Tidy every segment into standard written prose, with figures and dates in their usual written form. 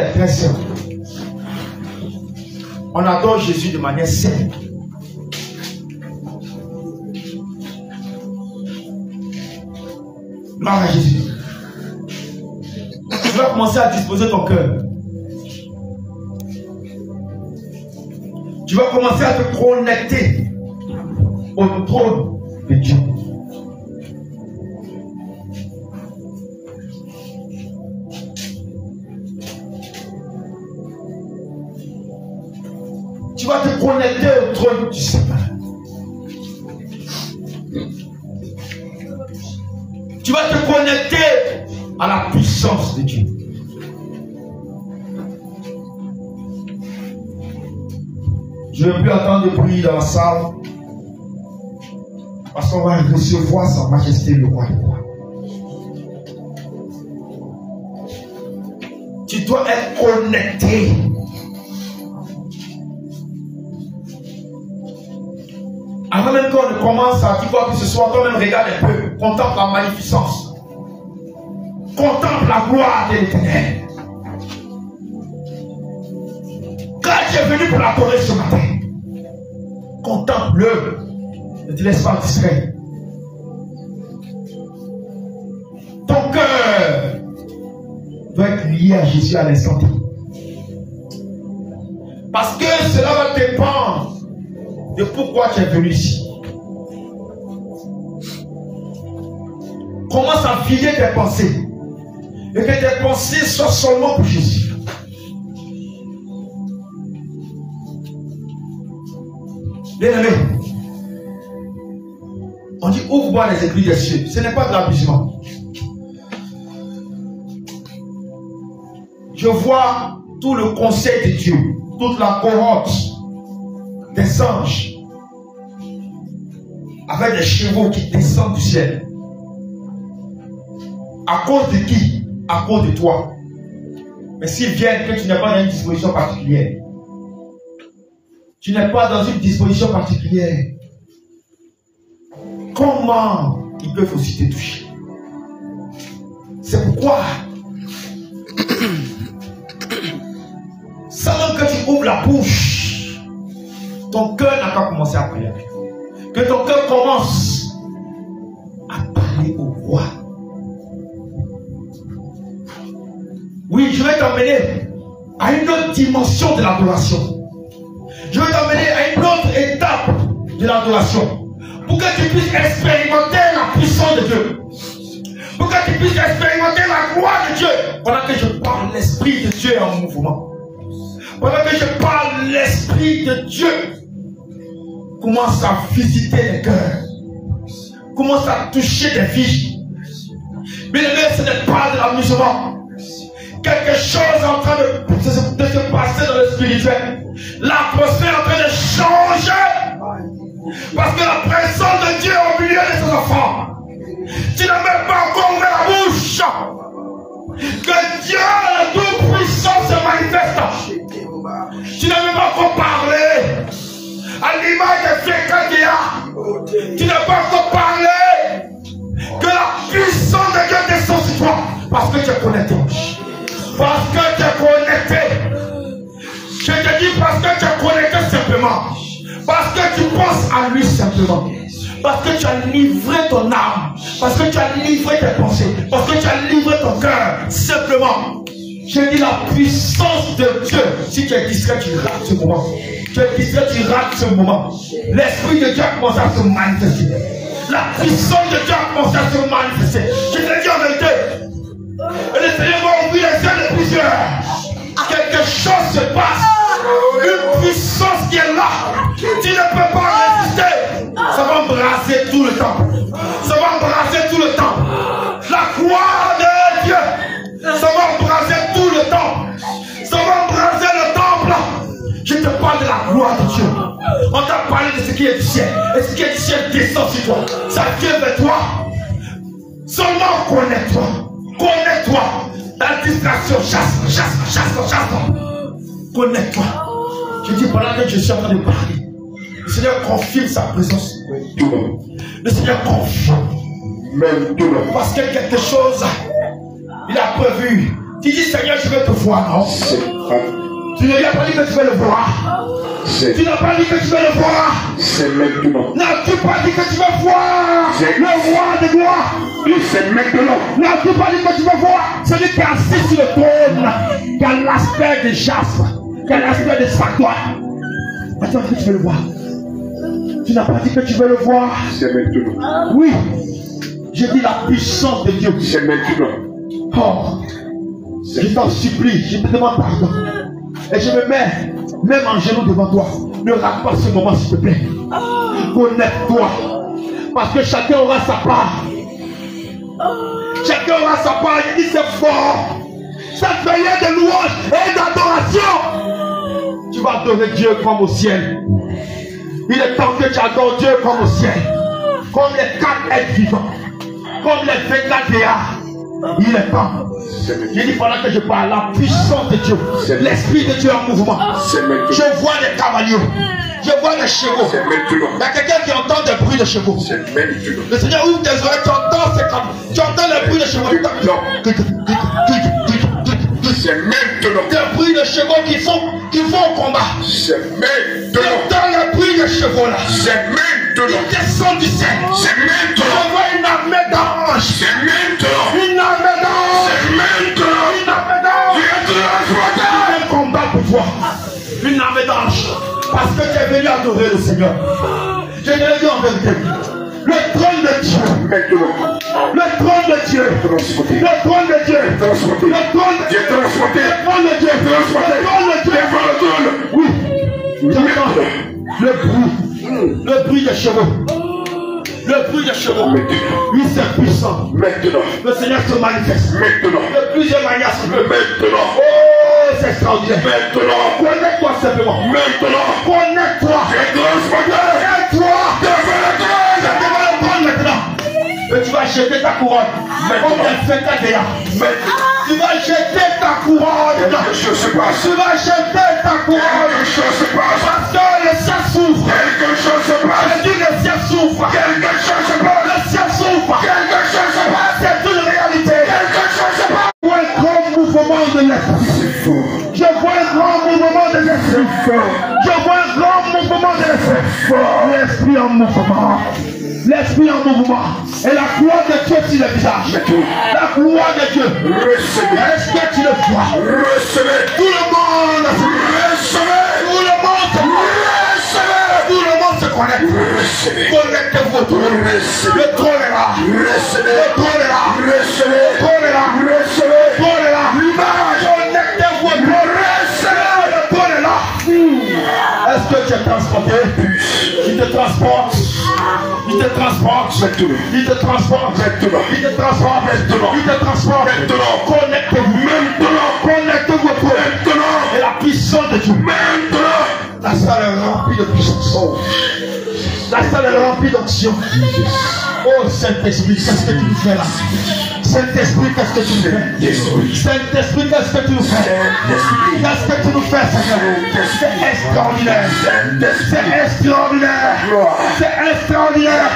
est très simple. On adore Jésus de manière simple. Gloire à Jésus. Tu vas commencer à disposer ton cœur. Tu vas commencer à te connecter au trône de Dieu. Tu vas te connecter au trône du Seigneur. Tu vas te connecter à la puissance de Dieu. Je ne veux plus entendre de bruit dans la salle. Parce qu'on va recevoir sa majesté le roi des rois. Tu dois être connecté. Avant même qu'on ne commence à dire quoi que ce soit, toi-même regarde un peu, contemple la magnificence, contemple la gloire de l'Éternel. Quand tu es venu pour l'adorer ce matin, contemple-le, ne te laisse pas distraire. Ton cœur doit être lié à Jésus à l'instant T. Parce que cela va dépendre de pourquoi tu es venu ici. Commence à vider tes pensées. Et que tes pensées soient seulement pour Jésus. Bien-aimé, on dit ouvre-moi les églises des cieux. Ce n'est pas de l'abusement. Je vois tout le conseil de Dieu, toute la cohorte des anges avec des chevaux qui descendent du ciel. À cause de qui? À cause de toi. Mais s'ils viennent que tu n'es pas dans une disposition particulière, tu n'es pas dans une disposition particulière, comment ils peuvent aussi te toucher? C'est pourquoi sans même que tu ouvres la bouche, ton cœur n'a qu'à commencer à prier. Que ton cœur commence à parler au roi. Oui, je vais t'emmener à une autre dimension de l'adoration. Je vais t'emmener à une autre étape de l'adoration. Pour que tu puisses expérimenter la puissance de Dieu. Pour que tu puisses expérimenter la gloire de Dieu. Pendant que je parle, l'Esprit de Dieu est en mouvement. Pendant que je parle, l'Esprit de Dieu commence à visiter les cœurs. Commence à toucher des vies. Mais ce n'est pas de l'amusement. Quelque chose est en train de se passer dans le spirituel. L'atmosphère est en train de changer. Parce que la présence de Dieu est au milieu de ses enfants. Tu n'as même pas encore ouvert la bouche. Que Dieu, le Tout-Puissant, se manifeste. Tu n'as même pas encore parlé. À l'image de quelqu'un qui a. Tu n'as pas encore parlé. Que la puissance de Dieu descend sur toi. Parce que tu es connecté. Parce que tu es connecté. Je te dis parce que tu es connecté simplement. Parce que tu penses à lui simplement. Parce que tu as livré ton âme. Parce que tu as livré tes pensées. Parce que tu as livré ton cœur. Simplement. Je dis la puissance de Dieu. Si tu es distrait, tu rates ce moment. Tu es distrait, tu rates ce moment. L'Esprit de Dieu a commencé à se manifester. La puissance de Dieu a commencé à se manifester. Je te dis en vérité. Et le Seigneur va ouvrir les yeux de plusieurs. Quelque chose se passe. Une puissance qui est là. Tu ne peux pas résister. Ça va embrasser tout le temps. Ça va embrasser tout le temps. La gloire de Dieu. Ça va embrasser tout le temps. Ça va embrasser le temple. Je te parle de la gloire de Dieu. On t'a parlé de ce qui est du ciel. Et ce qui est du ciel descend sur toi. Ça vient vers toi. Seulement connais-toi. Connais-toi. La distraction, chasse. Connais-toi. Je dis pendant que je suis en train de parler, le Seigneur confirme sa présence. Le Seigneur confirme. Parce que quelque chose, il a prévu Tu dis Seigneur, je veux te voir, non? Tu ne lui as pas dit que tu veux le voir. Tu n'as pas dit que tu veux le voir. C'est maintenant. N'as-tu pas dit que tu veux voir le roi de gloire? C'est maintenant. N'as-tu pas dit que tu veux voir celui qui est assis sur le trône, qui a l'aspect de jaspe, qui a l'aspect de sardoine? As-tu dit que tu veux le voir? Tu n'as pas dit que tu veux le voir. C'est maintenant. Oui. Je dis la puissance de Dieu. C'est maintenant. Oh. Je t'en supplie, je te demande pardon. Et je me mets même en genoux devant toi. Ne rate pas ce moment, s'il te plaît. Connecte-toi. Parce que chacun aura sa part. Chacun aura sa part. Il dit c'est fort. Cette veillée de louange et d'adoration. Tu vas adorer Dieu comme au ciel. Il est temps que tu adores Dieu comme au ciel. Comme les 4 êtres vivants. Comme les 24 théâtres. Il est temps. Je dis pendant que je parle, la puissance de Dieu, l'esprit de Dieu en mouvement. Je vois des cavaliers, je vois des chevaux. Il y a quelqu'un qui entend des bruits de chevaux. Le Seigneur ouvre tes oreilles, tu entends les bruits de chevaux. C'est maintenant. Des bruits de chevaux qui vont au combat. C'est maintenant. Tu entends les bruits de chevaux là. C'est maintenant. Ils descendent du ciel. C'est maintenant. Je vois une armée d'anges. C'est maintenant. Une armée d'anges. C'est maintenant. Une armée d'anges. Tu es transporté. Un combat pour toi. Une armée d'anges. Parce que tu es venu adorer le Seigneur. Je te le dis en vérité. Le trône de Dieu. Maintenant. Le trône de Dieu. Transporté. Le trône de Dieu. Transporté. Le trône de Dieu. Transporté. Le trône de Dieu. Transporté. Le trône de Dieu. Devant le trône. Oui. J'entends le bruit. Le bruit des chevaux. Le bruit des chevaux. Oui, c'est puissant. Maintenant. Le Seigneur se manifeste. Maintenant. De plusieurs manières. Maintenant. Oh, c'est extraordinaire. Maintenant. Connecte-toi simplement. Maintenant. Connecte-toi. Tu es transporté. Connecte-toi. Devant le trône. Devant le trône maintenant. Et tu vas jeter ta couronne. Comme elle fait ta déa. Tu vas jeter ta couronne. Quelque chose se passe. Tu vas jeter ta couronne. Quelque chose se passe. Parce que le ciel s'ouvre. Quelque chose se passe. Je dis le ciel s'ouvre. Quelque chose se passe. Le ciel s'ouvre. Quelque chose se passe. C'est une réalité. Quelque chose se passe. Je vois un grand mouvement de l'esprit. C'est fort. Je vois un grand mouvement de l'esprit. Je vois un grand mouvement de l'esprit. L'esprit en mouvement. L'esprit en mouvement. Et la gloire de Dieu sur le visage. La gloire de Dieu. Recevez. Est-ce que tu le vois? Recevez. Tout le monde. Recevez. Tout le monde se connaît. Recevez. Tout le monde se connaît. Recevez. Connectez-vous au trône. Recevez. Le trône est là. Recevez. Le trône est là. Recevez. Le trône est là. Recevez. Le trône est là. L'image. Connectez-vous au trône. Recevez. Le trône est là. Est-ce que tu es transporté? Il te transporte. Il te transporte. Maintenant. Il te transporte. Maintenant. Il te transporte. Maintenant. Il te transporte. Maintenant. Connectez-vous. Maintenant. Connectez-vous au trône. Maintenant. Et la puissance de Dieu. Maintenant. La salle est remplie de puissance. La salle est remplie d'onction. Oh Saint-Esprit, qu'est-ce que tu nous fais là? Saint-Esprit, qu'est-ce que tu nous fais? Saint-Esprit, qu'est-ce que tu nous fais? Qu'est-ce que tu nous fais, Seigneur? C'est extraordinaire. C'est extraordinaire. C'est extraordinaire.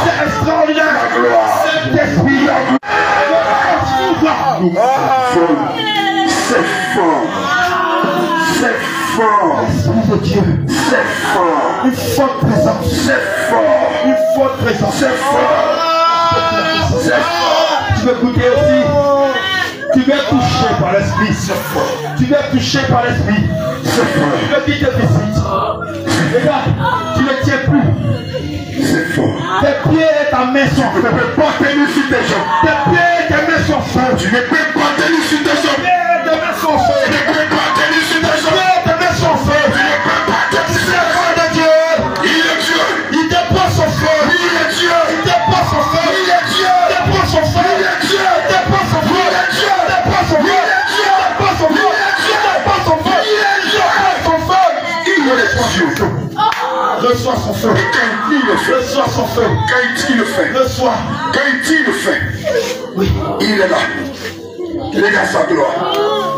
C'est extraordinaire. Saint-Esprit, C'est fort. C'est fort. Esprit de Dieu. C'est fort. Une forte présence. C'est fort. Une forte présence. C'est fort. C'est fort. Tu veux goûter aussi. Tu veux toucher par l'esprit. C'est fort. Tu veux toucher par l'esprit. C'est fort. Tu veux qu'il te visite. Regarde, tu ne tiens plus. C'est fort. Tes pieds et ta main sont Tu ne peux pas tenir sur tes jambes. tes pieds et tes mains sont fous. Tu ne peux pas tenir sur tes jambes. Tes pieds et tes mains sont fous. Tu ne peux pas tenir sur tes Tes jambes. pieds et tes mains sont fous. Tu ne peux pas tenir sur C'est tes le jambes. de Dieu. Il est Dieu. Il dépose son feu. Il est Dieu. Il dépose son feu. Il est Dieu. Il dépose son feu. Il est Dieu. Il dépose son feu. Il est Dieu. Il dépose son feu. Il est Dieu. Il dépose son feu. Il est Dieu. Il dépose son feu. Il est Dieu. Il dépose son feu. Il est Dieu. Reçois son feu. Quand il le fait. Reçois son feu. Quand il le fait. Reçois. Quand il le fait. Oui. Il est là. Regarde sa gloire.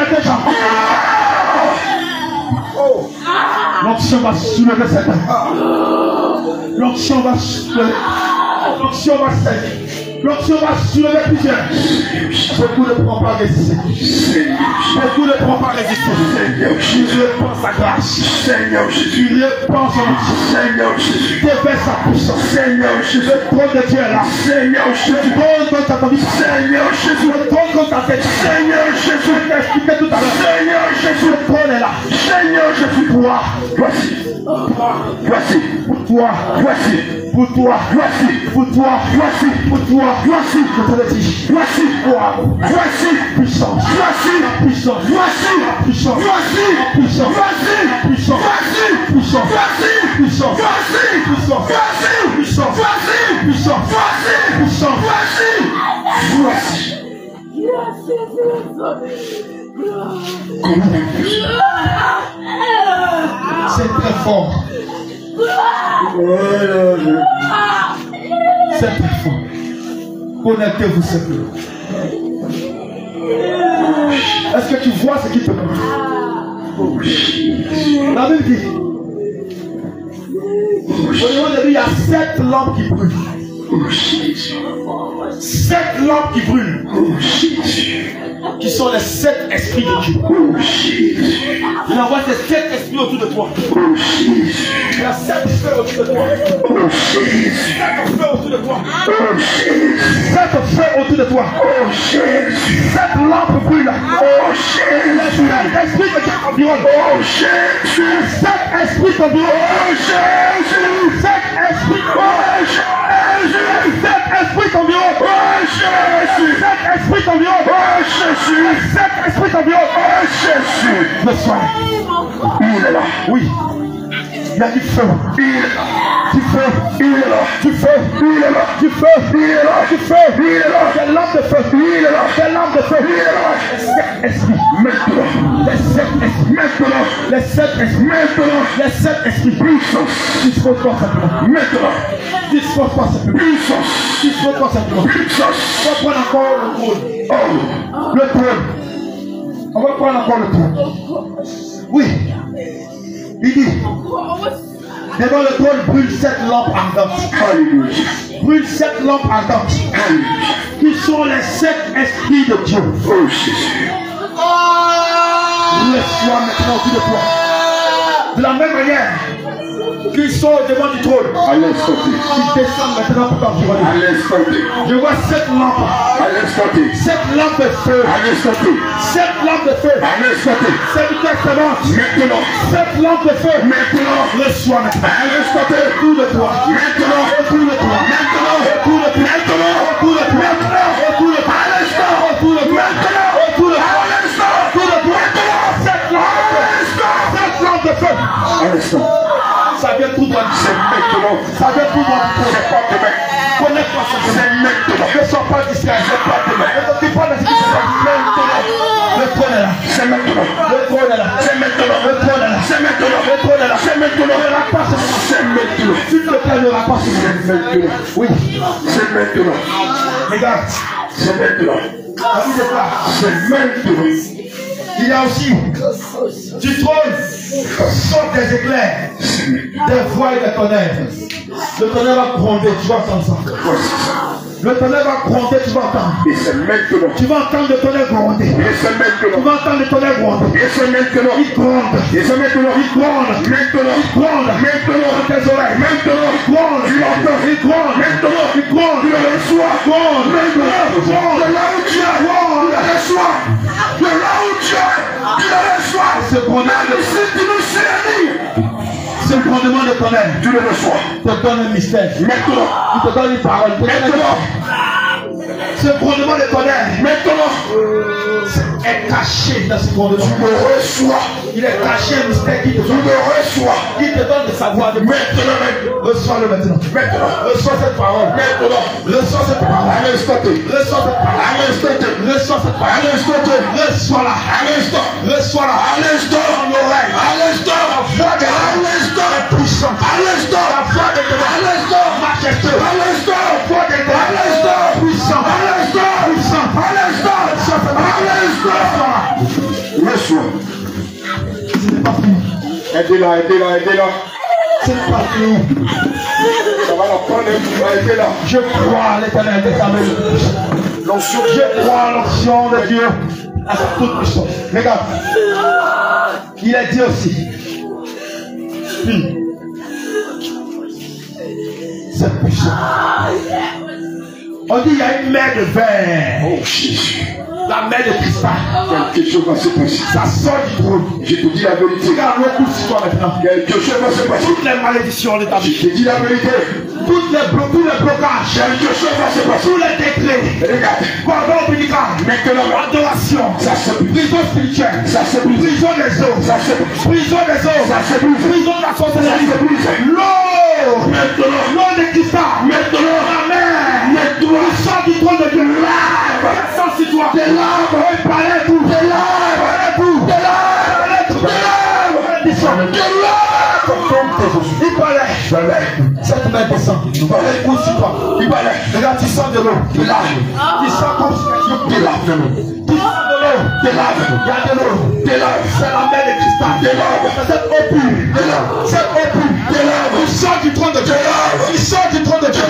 à tes jambes. Oh. L'onction va soulever cette main. L'onction va soulever. L'onction va saigner. L'onction va soulever plusieurs. Beaucoup ne pourront pas résister. Beaucoup ne pourront pas résister. Tu répands sa grâce. Tu répands son onction. Seigneur Jésus. Déverse sa puissance. Seigneur Jésus. Le trône de Dieu est là. Seigneur Jésus. Tu donnes contre ta vie. Seigneur Jésus. Le trône contre ta tête. Seigneur Jésus. Je t'ai expliqué tout à l'heure. Seigneur Jésus. Le trône est là. Seigneur Jésus. Toi. Voici. Voici. Pour toi. Voici. Pour toi. Voici. Pour toi. Voici. Pour toi. Voici. Je te le dis. Voici. Voici. Puissance. Voici. La puissance. Voici. La puissance. Voici. La puissance. Voici. La puissance. Voici. Puissance. Voici. Puissance. Voici. Puissance. Voici. Puissance. Voici. Puissance. Voici. Puissance. Voici. C'est très fort. C'est très fort. Connectez-vous simplement. Est-ce que tu vois ce qui te manque? La Bible dit, au niveau de lui, il y a 7 lampes qui brûlent. 7 lampes qui brûlent. Qui sont les 7 esprits de Dieu. Il envoie ces 7 esprits autour de toi. Il y a 7 feux autour de toi. 7 feux autour de toi. 7 feux autour de toi. 7 lampes brûlent. 7 esprits de Dieu t'environnent. 7 esprits t'environnent. 7 esprits t'environnent. 7 esprits t'environnent. 7 esprits t'environnent. 7 esprits t'environnent. Le soir. Il est là. Oui. Il y a du feu. Il est là. Du feu. Il est là. Du feu. Il est là. Du feu. Il est là. Du feu. Il est là. Des lampes de feu. Il est là. Des lampes de feu. Il est là. Les 7 esprits. Maintenant. Les 7 esprits. Maintenant. Les 7 esprits. Maintenant. Les 7 esprits. Puissance. Dispose-toi simplement. Maintenant. Dispose-toi simplement. Puissance. Dispose-toi simplement. Puissance. On va prendre encore le trône. Oh. Le trône. On va prendre encore le trône. Oui. Il dit, devant le trône brûle 7 lampes ardentes. Brûle 7 lampes ardentes. Qui sont les 7 esprits de Dieu. Oh Jésus. Laisse-toi maintenant autour de toi. De la même manière qu'ils sont devant du trône. Ils descendent maintenant pour t'environner. Je vois 7 lampes. 7 lampes de feu. 7 lampes de feu. C'est du testament. Maintenant. 7 lampes de feu. Maintenant. Reçois maintenant. Autour de toi. Maintenant. Autour de toi. Maintenant. Autour de toi. Maintenant. Autour de toi. Maintenant. Autour de toi. Autour de toi. Maintenant. Autour de toi. Autour de toi. 7 lampes de feu. 7 lampes de feu. Ça vient tout droit. C'est maintenant. Ça vient tout droit. C'est pas demain. Connecte-toi. C'est maintenant. Ne sois pas distrait. C'est pas demain. Ne t'occupe pas de ce qui se passe maintenant. Le trône est là. C'est maintenant. Le trône est là. C'est maintenant. Le trône est là. C'est maintenant. Le trône est là. C'est maintenant. Ne rate pas ce moment. C'est maintenant. S'il te plaît, ne rate pas sur C'est maintenant. Oui. C'est maintenant. Regarde. C'est maintenant. C'est maintenant. Il y a aussi du trône sortent des éclairs, des voix et des tonnerres. Le tonnerre va gronder, tu vas entendre ça. Le tonnerre va gronder, tu vas entendre. Et c'est maintenant. Tu vas entendre le tonnerre gronder. Et c'est maintenant. Tu vas entendre le tonnerre gronder. Et c'est maintenant. Il gronde. Et c'est maintenant. Il gronde. Maintenant. Il gronde. Maintenant. Dans tes oreilles. Maintenant. Il gronde. Tu l'entends. Il gronde. Maintenant. Il gronde. Tu le reçois. Il gronde. Maintenant. Il gronde. De là où tu es. Tu le reçois. De là où tu es. Tu le reçois. Ce grondement de Si tu nous séries. ce grondement de tonnerre Tu le reçois. te donne un mystère. Maintenant. Il te donne une parole. Maintenant. Ce grondement de tonnerre Maintenant. est caché dans ce grondement. Tu le reçois. Il est caché un mystère qui te Tu donne. le reçois. Il te donne de savoir. Maintenant. Reçois-le maintenant. Maintenant. Reçois cette parole. Maintenant. Reçois cette parole. À l'instant T. Reçois cette parole. À l'instant T. Reçois cette À parole. l'instant T. Reçois-la. À l'instant. Reçois-la. À l'instant. Dans l'oreille. À l'instant. La voix de À l'instant. puissant. À l'instant. La voix de À l'instant. majestueux. À l'instant. La voix de À l'instant. puissant. À l'instant. Puissant. À l'instant. À l'instant. Reçois. Ce n'est pas fini. Aidez-la, aidez-la, aidez-la. Ce n'est pas fini. Ça va la prendre un coup. Aidez-la. Je crois à l'éternel des armées. L'onction. Je crois à l'onction de Dieu. À sa toute puissance. Regarde. Il a dit aussi. C'est puissant. On dit il y a une mer de verre. Oh Jésus. La mer de cristal. Quelque chose va se passer. Ça sort du trône. Je te dis la vérité. Regarde le coup sur toi maintenant. Quelque chose va se passer. Toutes les malédictions de ta Je vie. te dis la vérité. Tous les blocages. Quelque chose va se passer. Tous les décrets. Regarde. Pardon ombilical. Maintenant, Adoration. ça se brise. Prison spirituelle. Ça se brise. Prison des eaux. Ça se brise. Prison des eaux. Ça se brise. Prison de la sorcellerie. Ça se brise. L'eau. Maintenant. L'eau de cristal. Maintenant. La mer. Maintenant. Le sang du trône de Dieu. Sans sur toi. Des larmes. Il parlait tout. Des larmes. Parlait tout. Des larmes. Des larmes. Des larmes. Des larmes. Il parlait. Cette main descend. Il parlait où sur toi. Il parlait. Regarde, tu sens de l'eau. Des larmes. Tu sens comme si Des larmes. tu sens de l'eau. Des larmes. Il y a de l'eau. Des larmes. C'est la mer de cristal. Des larmes. C'est cette eau pure. Des larmes. Cette eau pure. Des larmes. Il sort du trône de Dieu. Il sort du trône de Dieu.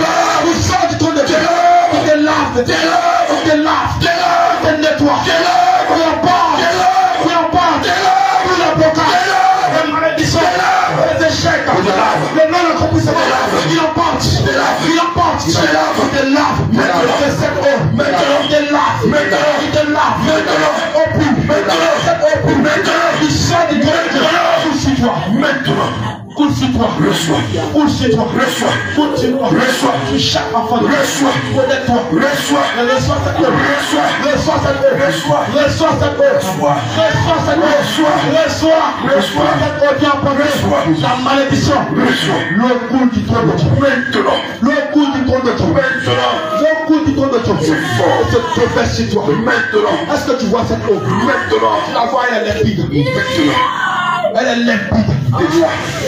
Il sort du trône de Dieu. Il te lave. Il te lave. Il te nettoie. Il emporte. Il emporte. Tout le blocage. Les malédictions. Les échecs. Les non-accomplissements. Il emporte. Il emporte. Il te lave. De cette eau. Il te lave. Il te lave. Cette eau pure. Cette eau pure. Il sort du trône de Dieu. Coule sur toi. Coule sur toi. Coule sur toi. Coule sur toi. Sur chaque enfant de Dieu. Connecte-toi. Reçois cette eau. Reçois cette eau. Reçois cette eau. Reçois cette eau. Reçois cette eau qui a emporté la malédiction. L'eau coule du trône de Dieu. L'eau coule du trône de Dieu. L'eau coule du trône de Dieu. C'est fort. Se déverse sur toi. Maintenant. Est-ce que tu vois cette eau? Maintenant. Tu la vois, elle est limpide. Maintenant. Elle est limpide.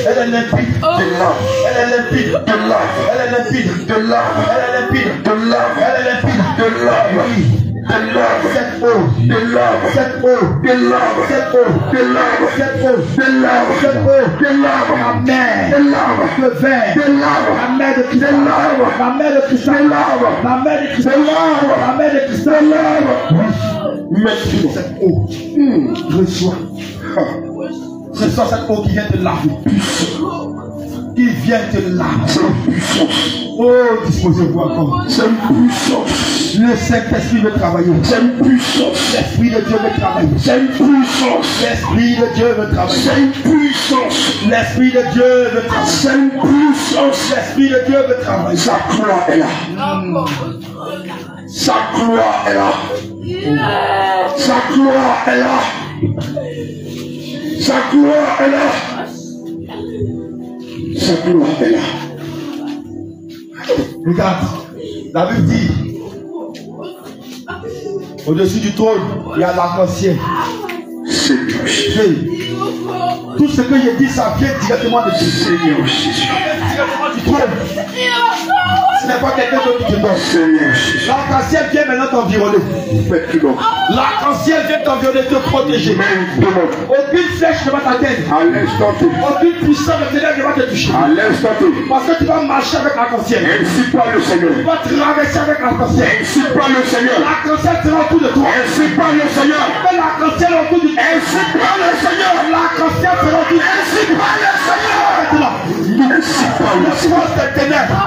Elle est limpide. Des larmes. Elle est limpide. De larmes. Elle est limpide. De larmes. Elle est limpide. De larmes. Elle est limpide. De larmes. De larmes. Cette eau. De larmes. Cette eau. De larmes. Cette eau. De larmes. Cette eau. De larmes. Cette eau. De larmes. La mer. De larmes. Le verre. De larmes. La mer de cristal. Des larmes. La mer de cristal. Des larmes. La mer de cristal. Des larmes. La mer de cristal. Des larmes. Maintenant. Cette eau. Reçois. Reçois cette eau qui vient te laver. Qui vient te laver. C'est une puissance. Oh, disposez-vous encore. C'est une puissance. Le Saint-Esprit veut travailler. C'est une puissance. L'Esprit de Dieu veut travailler. C'est une puissance. L'Esprit de Dieu veut travailler. C'est une puissance. L'Esprit de Dieu veut travailler. C'est une puissance. L'Esprit de Dieu veut travailler. Sa gloire est là. Sa gloire est là. Sa gloire est là. Sa gloire est là. Sa gloire est là. Regarde, la Bible dit, au-dessus du trône, il y a l'arc-en-ciel. C'est lui. Oui. Tout ce que j'ai dit, ça vient directement de Dieu. Seigneur Jésus. Directement du trône. Ce n'est pas quelqu'un d'autre qui te donne. Seigneur Jésus. L'arc-en-ciel vient maintenant t'environner. Maintenant. L'arc-en-ciel vient t'environner, te protéger. Maintenant. Aucune flèche ne va t'atteindre. À l'instant T. Aucune puissance de ténèbres ne va te toucher. À l'instant T. Parce que tu vas marcher avec l'arc-en-ciel. Ainsi parle le Seigneur. Tu vas traverser avec l'arc-en-ciel. Ainsi parle le Seigneur. L'arc-en-ciel sera autour de toi. Ainsi parle le Seigneur. Mais l'arc-en-ciel autour de toi. Ainsi parle le Seigneur. L'arc-en-ciel sera autour de toi. Ainsi parle le Seigneur. Maintenant, Ainsi parle le la Seigneur. force des ténèbres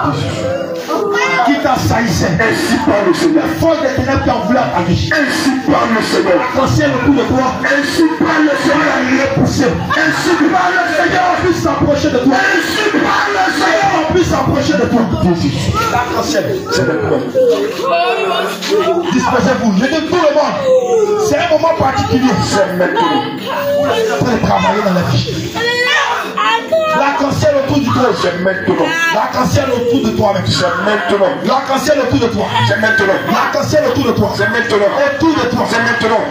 qui t'assaillissait. Ainsi parle le Seigneur. La force des ténèbres qui en voulait à ta vie. Ainsi parle le Seigneur. L'arc-en-ciel autour de toi. Ainsi parle le Seigneur. Repoussé. Ainsi parle le Seigneur. On puisse s'approcher de toi. Ainsi parle le Seigneur. On puisse s'approcher de toi. L'arc-en-ciel. C'est maintenant. Disposez-vous. Je dis tout le monde. C'est un moment particulier. C'est maintenant. Vous êtes en train de travailler dans la vie. L'arc-en-ciel autour du trône. C'est maintenant. L'arc-en-ciel autour de toi-même. C'est maintenant. L'arc-en-ciel autour de toi. C'est maintenant. L'arc-en-ciel autour de toi. C'est maintenant. Autour de toi. C'est maintenant.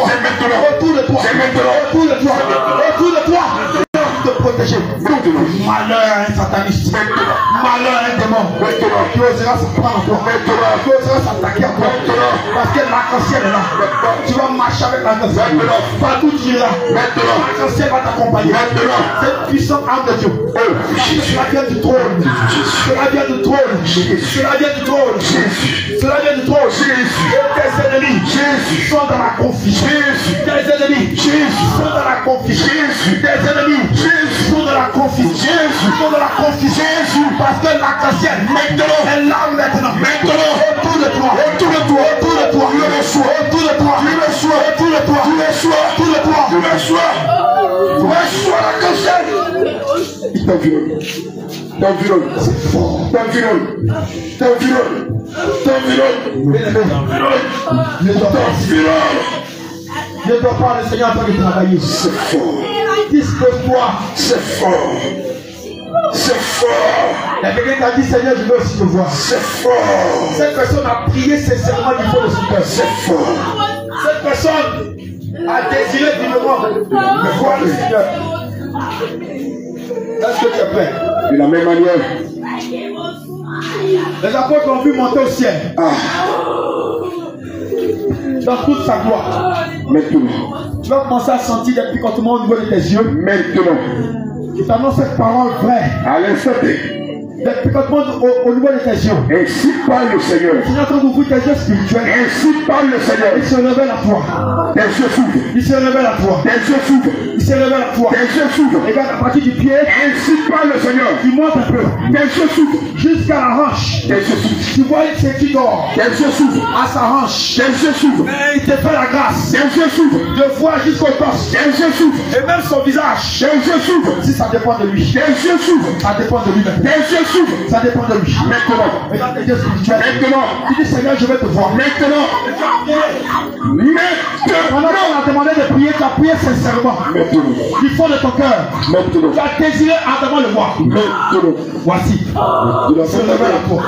C'est maintenant. Autour de toi. C'est maintenant. Autour de toi. Autour de toi. Te protéger. Malheur à un sataniste. Malheur à un démon. Qui osera s'apprendre à toi. Qui osera s'attaquer à toi. Parce que l'arc-en-ciel est là. Tu vas marcher avec l'arc-en-ciel. Partout tu iras. L'arc-en-ciel va t'accompagner. C'est une puissante arme de Dieu. Cela vient du trône. Cela vient du trône. Cela vient du trône. Cela vient du trône. Et tes ennemis sont dans la confusion. Tes ennemis sont dans la confusion. Tes ennemis sont dans la confusion. Sont dans la confusion. Parce que l'arc-en-ciel est là maintenant. Autour de toi. Autour de toi. Autour de toi. Tu le reçois. Autour de toi. Tu le reçois. Autour de toi. Tu le reçois. Autour de toi. Tu le reçois. Tu reçois l'arc-en-ciel. Il t'environne. T'environne. T'environne. T'environne. Ne dois pas le Seigneur en train de travailler. C'est fort. Dispose-toi. C'est fort. C'est fort. Il y a quelqu'un qui a dit Seigneur, je veux aussi te voir. C'est fort. Cette personne a prié sincèrement du fond de son cœur. C'est fort. Cette personne a désiré vivement de voir le Seigneur. Est-ce que tu es prêt? De la même manière. Les apôtres ont vu monter au ciel. Dans toute sa gloire. Maintenant. Tu vas commencer à sentir des picotements au niveau de tes yeux. Maintenant. Je t'annonce cette parole vraie. À l'instant T. Des picotements au niveau de tes yeux. Ainsi parle le Seigneur. Le Seigneur, quand vous ouvrez tes yeux spirituels, Ainsi parle le Seigneur. il se révèle à toi. Tes yeux s'ouvrent. Il se révèle à toi. Tes yeux s'ouvrent. Il se révèle à toi. Tes yeux s'ouvrent. Regarde à partir du pied. Ainsi parle le Seigneur. Tu montes un peu. Tes yeux s'ouvrent. Jusqu'à la hanche. Tes yeux s'ouvrent. Tu vois une séquille d'or. Tes yeux s'ouvrent. À sa hanche. Tes yeux s'ouvrent. Et il te fait la grâce Tes yeux s'ouvrent. de voir jusqu'au torse. Tes yeux s'ouvrent. Et même son visage. Tes yeux s'ouvrent. Si ça dépend de lui. Tes yeux s'ouvrent. Ça dépend de lui. Tes yeux s'ouvrent. Ça dépend de lui. Maintenant. Regarde tes yeux spirituels. Maintenant. Tu dis Seigneur, je vais te voir. Maintenant. Pendant qu'on a demandé de prier, tu as prié sincèrement. Maintenant. Du fond de ton cœur. Maintenant. Tu as désiré ardemment le voir. Maintenant. Voici. Il se révèle à toi.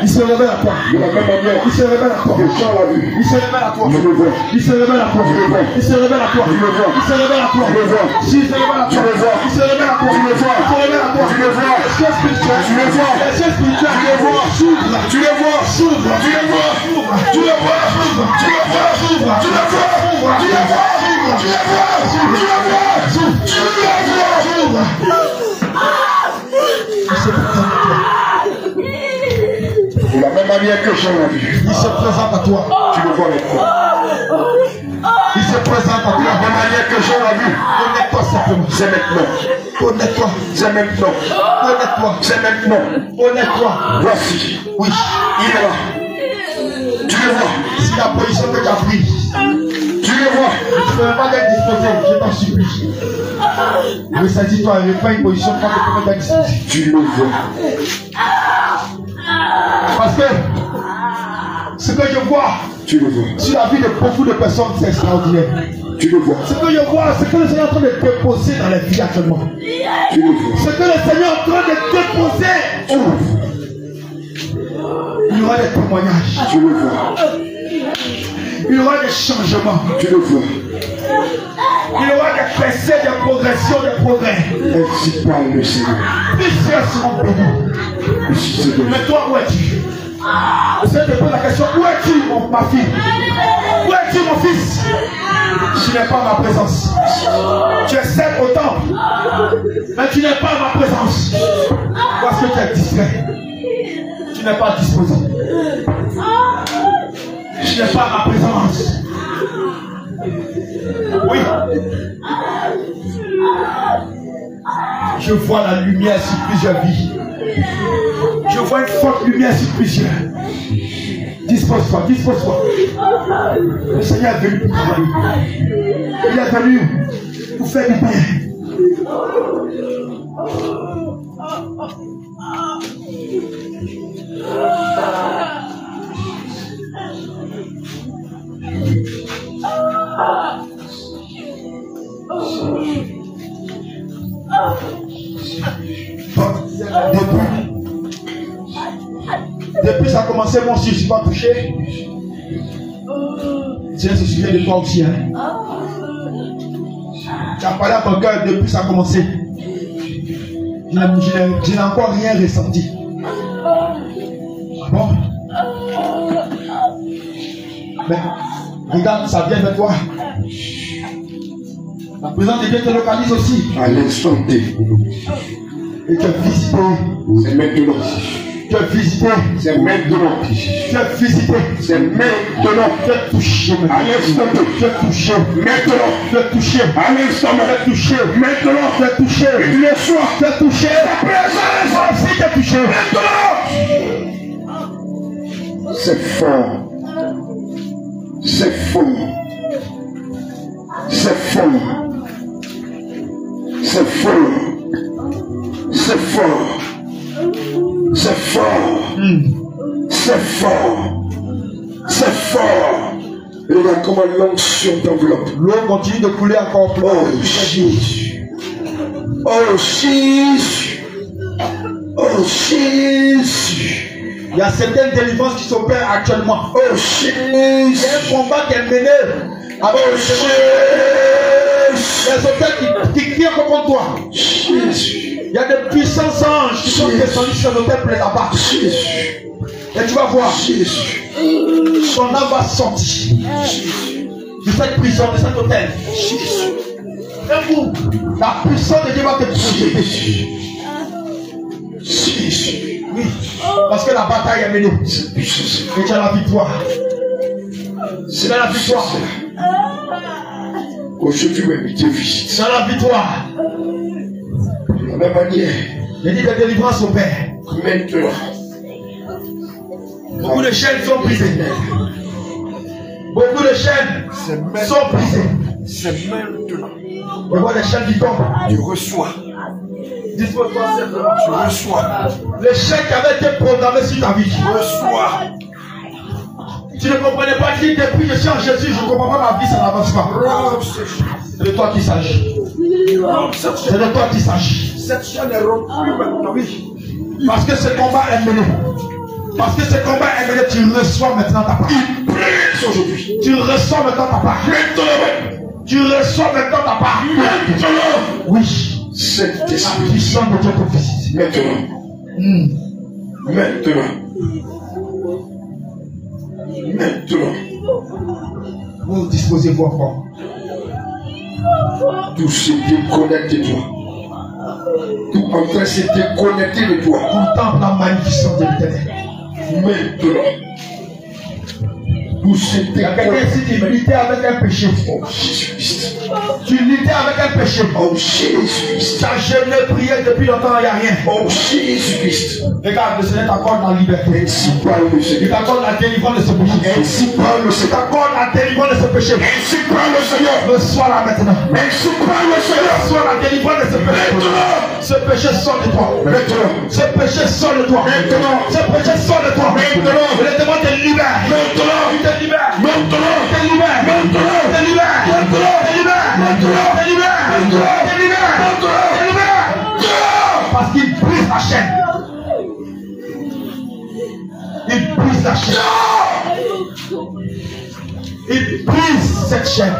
Il se révèle à toi. De la même manière. Il se révèle à toi. Que Jean l'a vu. Il se révèle à toi. Je le vois. Il se révèle à toi. Je le vois. Il se révèle à toi. Je le vois. Il se révèle à toi. Je le vois. Il se révèle à toi. Je le vois. Il se révèle à toi. Je le vois. Il se révèle à toi. Je le vois. Les choses spirituelles. Je le vois. Les choses spirituelles. Je le vois. S'ouvre. Tu le vois. S'ouvre. Tu le vois. S'ouvre. Tu le vois. S'ouvre. Tu le vois. S'ouvre. Tu le vois. Tu le vois. Tu le vois. Tu le vois. Tu le vois. S'ouvre. Il se présente à toi. De la même manière que Jean l'a vu. Il se présente à toi. Tu le vois maintenant. Il se présente à De la toi. même manière que Jean l'a vu. Connecte-toi simplement. C'est maintenant. Connecte-toi. C'est maintenant. Connecte-toi. C'est maintenant. Connecte-toi. Voici. Oui. Il est là. Tu le vois. C'est la position que tu as prise. Tu le vois. Tu ne peux pas être disposé, je t'en supplie. Mais ça dit toi, ne pas une position quand tu peux être disposé. Tu le vois. Parce que ce que je vois Tu le vois. sur la vie de beaucoup de personnes, c'est extraordinaire. Tu le vois. Ce que je vois, c'est que le Seigneur est en train de déposer dans la vie actuellement. Tu le vois. Ce que le Seigneur est en train de déposer. Il y aura des témoignages. Tu le vois. Il y aura des changements. Tu le vois. Il y aura des percées, des progressions, des progrès. Ainsi parle le Seigneur. Plusieurs seront bénis. Mais toi, où es-tu? Je te pose la question, où es-tu, ma fille? Où es-tu, mon fils? Tu n'es pas ma présence. Tu es seul au temple, mais tu n'es pas ma présence. Parce que tu es distrait. Tu n'es pas disposé. Tu n'es pas ma présence. Oui. Je vois la lumière sur plusieurs vies. Je vois une forte lumière sur plusieurs. Dispose-toi, dispose-toi. Le Seigneur est venu pour travailler. Il est venu pour faire du bien. Depuis ça a commencé, moi aussi je ne suis pas touché. Dieu se souvient de toi aussi. Hein? Tu as parlé à ton cœur depuis ça a commencé. Je n'ai encore rien ressenti. Bon. Mais regarde, ça vient de toi. La présence de Dieu te localise aussi. À l'instant T. Et tu es visité. C'est maintenant. Tu es visité. C'est maintenant. Tu es visité. C'est maintenant. Tu es touché. À l'instant T. Tu es touché. Maintenant. Tu es touché. À l'instant Tu es touché. maintenant. Tu es touché. Le soir. Tu es touché. La présence. Moi aussi tu es touché. Maintenant. C'est fort. C'est fort. C'est fort. C'est fort. C'est fort. C'est fort. C'est fort. C'est fort. Et regarde comment l'onction t'enveloppe. L'eau continue de couler encore plus. Oh Jésus. Oh Jésus. Oh Jésus. Il y a certaines délivrances qui s'opèrent actuellement. Oh Il Jésus. y a un combat qui est mené avec les hôtels qui crient contre toi. Jésus. Il y a des puissants anges qui sont descendus sur l'hôtel pour les abattre. Jésus. Et tu vas voir, Jésus. son âme va sortir de cette prison, de cet hôtel. Un coup, la puissance de Dieu va te protéger. Jésus. Oui, parce que la bataille est menée. Et tu as la victoire. C'est la victoire. Aujourd'hui même, il te visite. C'est la victoire. De la même manière, Il dit des délivrances au Père. maintenant, Beaucoup de chaînes sont brisées. Beaucoup de chaînes sont brisées. c'est maintenant. Je vois des chaînes qui tombent. Tu reçois. Dispose-toi, Tu reçois. les chaînes qui avaient été programmées sur ta vie. Tu reçois. Tu ne comprenais pas que depuis que je suis en Jésus, je ne comprends pas ma vie, ça n'avance pas. C'est de toi qu'il s'agit. C'est de toi qu'il s'agit. Cette chaîne est rompue maintenant, oui. Parce que ce combat est mené. Parce que ce combat est mené, tu reçois maintenant ta part. Prise aujourd'hui. Tu reçois maintenant ta part. Maintenant. Tu reçois maintenant ta part. Maintenant. Oui. Cet La esprit. puissance de Dieu te visite. Maintenant. Maintenant. Maintenant. Vous disposez-vous encore. Tout se déconnecte de toi. Tout en train de se déconnecter de toi. Contemple la magnificence de l'éternel. Maintenant. Tout se Il y a quelqu'un déconnecte. ici qui luttait avec un péché. Oh Jésus-Christ. Tu luttais avec un péché. Oh Jésus-Christ. Tu as jeûné, prié depuis longtemps, il n'y a rien. Oh Jésus-Christ. Regarde, le Seigneur t'accorde la liberté. Ainsi parle le Il Seigneur. t'accorde la délivrance de ce péché. Ainsi parle le Il Seigneur. t'accorde la délivrance de ce péché. Ainsi parle le Seigneur. Reçois-la maintenant. Ainsi parle le Seigneur. Reçois la délivrance de ce péché. Ce péché sort de toi. Maintenant. Ce péché sort de toi. Maintenant. Ce péché sort de toi. Maintenant. Je te demande de te libérer. Maintenant. Tu te libères. Maintenant. Tu te libères. Maintenant. Tu te libères. Maintenant. Tu te libères. Maintenant. Tu te libères. Maintenant. Tu te libères. Maintenant. Tu te libères. Parce qu'il brise la chaîne. Il brise la chaîne. Il brise cette chaîne.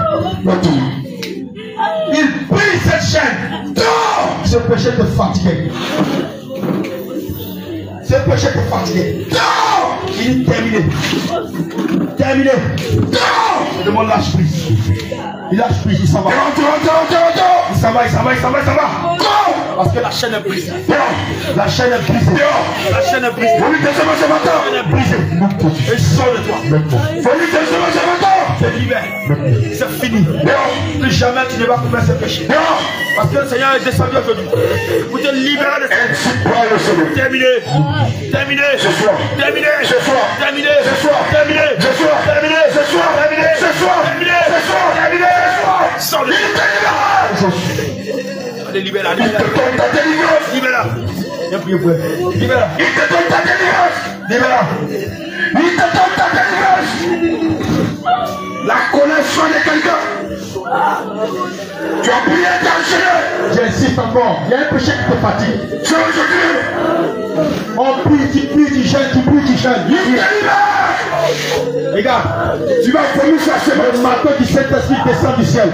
Il brise cette chaîne. Ce péché te fatigue. Ce péché te fatigue. Il est terminé. Terminé. Je demande lâche prise. Il lâche prise, il s'en va. Il s'en va, il s'en va, il s'en va, il s'en va. Parce que la chaîne est brisée. La chaîne est brisée. La chaîne est brisée. La chaîne est brisée. Et sors de toi. C'est libéré. C'est fini. Plus jamais tu ne vas commettre ce péché. Parce que le Seigneur est descendu aujourd'hui. Vous te libérez de ce. Terminé. Terminé. Terminé. Terminé. Terminé. Terminé. Terminé. Terminé. Sors de toi. Allez, libère-la. Libère-la. Libère-la. Il te donne ta délivrance. Libère-la. Il te donne ta délivrance. La connexion de quelqu'un. Tu as prié d'enchaîner. J'insiste encore. Il y a un péché qui te fatigue. C'est aujourd'hui. On prie, tu jeûnes. Il te libère. Regarde. Tu vas vomir sa semaine. Le marteau du Saint-Esprit descend du ciel.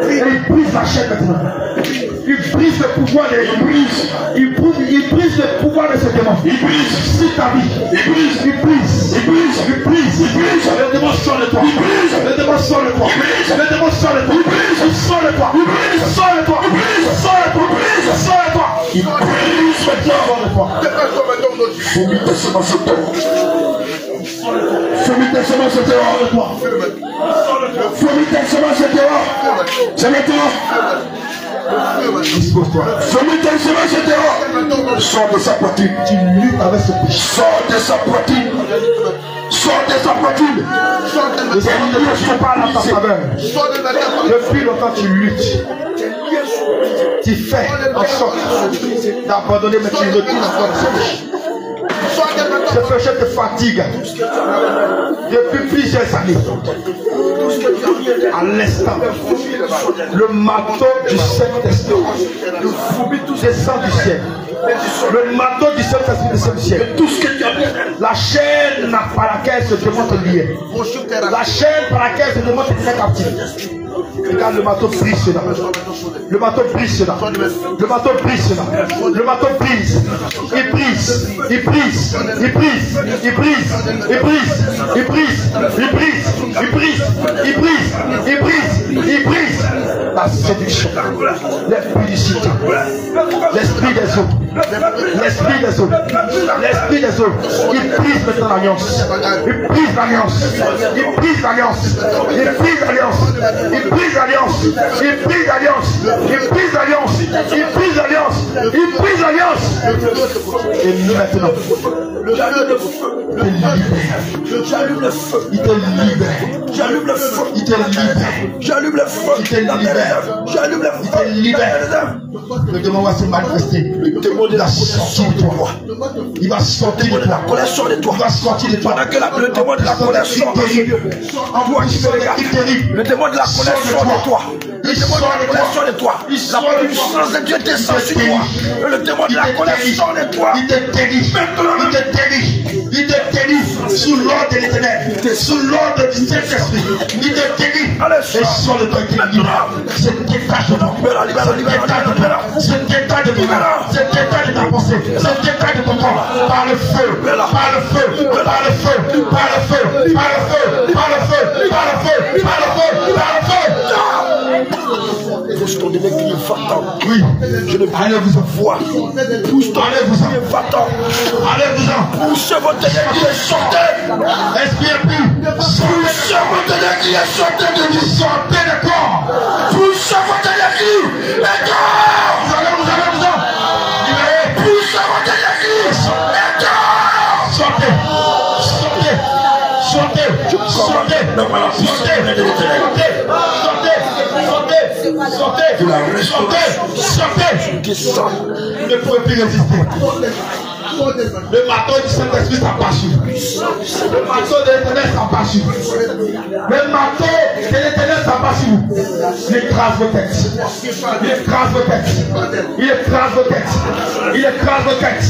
Et il brise la chaîne maintenant. Il brise le pouvoir de il brise le pouvoir de ce démon. Il brise. Si ta vie. Il brise. Il brise. Il brise. Il brise. Il brise. Le démon sort de toi. Il brise. Le démon sort de toi. Il brise. Le démon sort de toi. Il brise. Il sort de toi. Il brise. Sort de toi. Il brise. Sort de toi. Il brise. Sort de toi. Il brise. Sort de toi. Vomis tes semences au terreau. Vomis tes semences au terreau. Vomis tes semences au terreau. C'est maintenant. Dispose-toi. Vomis tes semences au terreau. Sors de sa poitrine. Tu luttes avec ce péché. Sors de sa poitrine. Sors de sa poitrine. Le Seigneur ne touche pas à ta faveur. Depuis longtemps tu luttes. Tu fais en sorte d'abandonner, mais tu retournes encore dans ce péché. Ce péché te fatigue depuis plusieurs années. À l'instant, le marteau du Saint-Esprit descend du ciel. Le marteau du Saint-Esprit descend du ciel. La chaîne par laquelle ce démon te liait. La chaîne par laquelle ce démon te tenait captif. Regarde, le marteau brise cela. Le marteau brise cela. Le marteau brise cela. Le marteau brise. Il brise. Il brise. Il brise. Il brise. Il brise. Il brise. Il brise. Il brise. Il brise. Il brise. Il brise. La séduction. L'impudicité. L'esprit des eaux. L'esprit des eaux. L'esprit des eaux. Il brise maintenant l'alliance. Il brise l'alliance. Il brise l'alliance. Il brise l'alliance. Il brise l'alliance. Il brise l'alliance. Il brise l'alliance. Il brise l'alliance. Il brise l'alliance. Et maintenant, J'allume le feu. il te libère. J'allume le feu. Il te libère. J'allume le feu. Il te libère. J'allume le Il te libère. Le démon va se manifester. Le démon de la sortir de toi. Il va sortir de la toi. colère sort de toi. Il va sortir de toi. Pendant que le démon de la colère sort de toi. Toi qui me regardes. Le démon de la colère sort de toi. Le démon de la colère sort de toi. La puissance de Dieu descend sur toi. Le démon de la colère sort de toi. Il te délie. Il te délie. Il te délie sous l'ordre de l'Éternel. Sous l'ordre du Saint-Esprit. Il te délie. Et sort de toi. Il te libère. C'est détache de toi. C'est détache de toi. C'est détache de ta pensée. C'est détache de ton corps. Par le feu. Par le feu. Par le feu. Par le feu. Par le feu. Par le feu. Par le feu. Par le feu. Par le feu. Pousse ton démon qui est fatal. Oui. Allez-vous-en. Pousse ton démon qui est fatal. Allez-vous-en. Poussez votre démon qui est sorti. Respirez plus. Poussez votre démon qui est sorti de lui. Sortez le corps. Poussez votre démon qui est dehors. Allez-vous-en. Libérez. Poussez votre démon qui est dehors. Sortez. Sortez. Sortez. Sortez. Sortez. Vous ne pouvez plus résister. Le marteau du Saint-Esprit s'abat sur vous. Le marteau de l'Éternel s'abat sur vous. Le marteau de l'Éternel s'abat sur vous. Il écrase vos têtes. Il écrase vos têtes. Il écrase vos têtes. Il écrase vos têtes.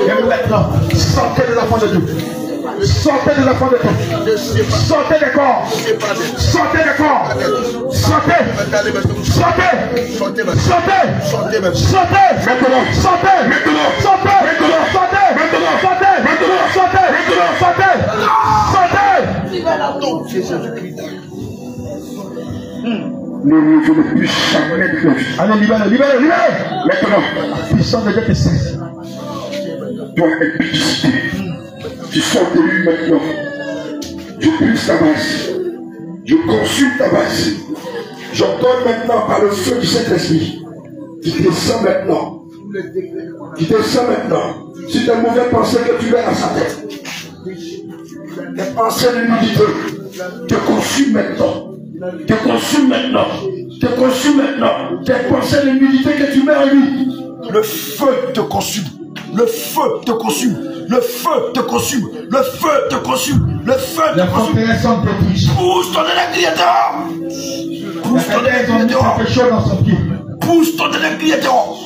Et maintenant, sortez de l'enfant de Dieu. Sortez des enfants de Dieu. Sortez des corps. Sortez des corps. Sortez. Sortez. Sortez. Sortez. Sortez. Maintenant. Sortez. Maintenant. Sortez. Maintenant. Sortez. Maintenant. Sortez. Maintenant. Sortez. Maintenant. Sortez. Sortez. Jésus-Christ. Ne revenez plus jamais de Dieu. Allez, libérez, libérez, libérez. Maintenant, La puissance de Dieu te saisit. doit être publicité. Tu sors de lui maintenant. Je brise ta base. Je consume ta base. J'ordonne maintenant par le feu du Saint-Esprit. Tu descends maintenant. Tu descends maintenant. Si tu as une mauvaise pensée que tu mets à sa tête. Les pensées de l'humilité te consument maintenant. Te consume maintenant. Te consume maintenant. Tes pensées d'humilité que tu mets en lui. Le feu te consume. Le feu te consume. Le feu te consume. Le feu te consume. Le feu te consume. Pousse ton électricité dehors. Pousse ton électricité dehors. Pousse ton électricité dehors.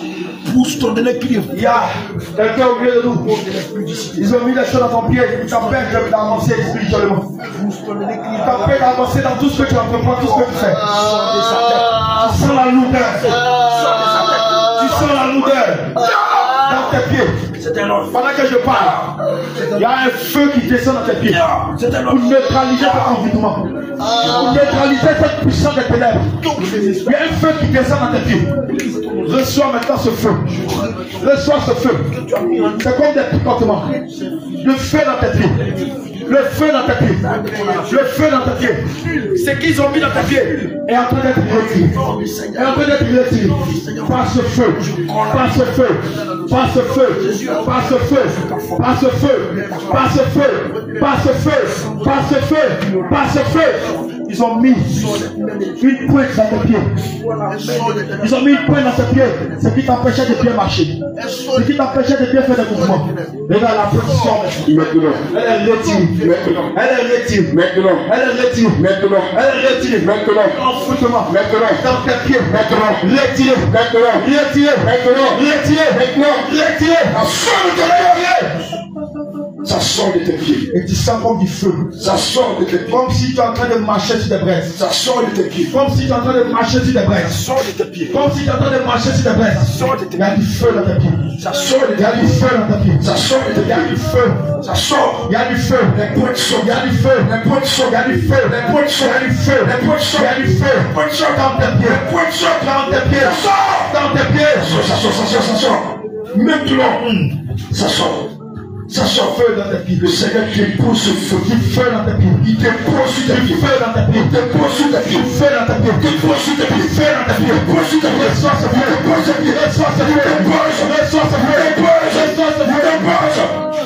Pousse ton électricité. Il y a quelqu'un au milieu de nous. Ils ont mis les choses dans ton pied. Ils t'empêchent d'avancer spirituellement. Ils t'empêchent d'avancer dans tout ce que tu entreprends, tout ce que tu fais. Tu sens la lourdeur. Tu sens la lourdeur dans tes pieds. Pendant que je parle, il y a un feu qui descend dans tes pieds pour neutraliser ton environnement, pour neutraliser cette puissance des ténèbres. Il y a un feu qui descend dans tes pieds. Reçois maintenant ce feu. Reçois ce feu. C'est comme des picotements. Le feu dans tes pieds. Le feu dans tes pieds. Le feu dans tes pieds. Ce qu'ils ont mis dans tes pieds est en train d'être retiré. Est en train d'être retiré. Par ce feu. Par ce feu. Par ce feu. Par ce feu. Par ce feu. Par ce feu. Par ce feu. Par ce feu. Par ce feu. Ils ont mis une pointe dans tes pieds. Ils ont mis une pointe dans tes pieds. Ce qui t'empêchait de bien marcher. Ce qui t'empêchait de bien faire des mouvements. Regarde la position maintenant. Elle est retirée. Maintenant. Elle est retirée. Maintenant. Elle est retirée. Maintenant. Elle est retirée. Maintenant. Enfoûtement. Maintenant. Dans tes pieds. Maintenant. Retiré. Maintenant. Retiré. Maintenant. Retiré. Maintenant. Retiré. Ça sort de tes pieds. Et tu sens comme du feu. Ça sort de tes pieds. Comme si tu es en train de marcher sur des braises. Ça sort de tes pieds. Comme si tu es en train de marcher sur des braises. Ça sort de tes pieds. Comme si tu es en train de marcher sur des braises. Ça sort de tes pieds. Il y a du feu dans tes pieds. Ça sort de tes pieds. Il y a du feu dans tes pieds. Ça sort de tes pieds. Il y a du feu. Ça sort. Il y a du feu. Les pointes sortent. Il y a du feu. Les pointes sortent. Il y a du feu. Les pointes sortent. Il y a du feu. Les pointes sortent. Il y a du feu. Les pointes sortent. Dans tes pieds. Les pointes sortent. Dans tes pieds. Dans tes pieds. Ça sort. Maintenant, ça sort. Ça sort. Feu dans tes pieds. Le Seigneur dépose ce feu. Du feu dans tes pieds. Il dépose sur tes pieds. Du feu dans tes pieds. Il dépose sur tes pieds. Du feu dans tes pieds. Dépose sur tes pieds. Du feu dans tes pieds. Dépose sur tes pieds. Reçois ce feu. Dépose ce pied. Reçois ce feu. Reçois ce feu. Reçois ce feu.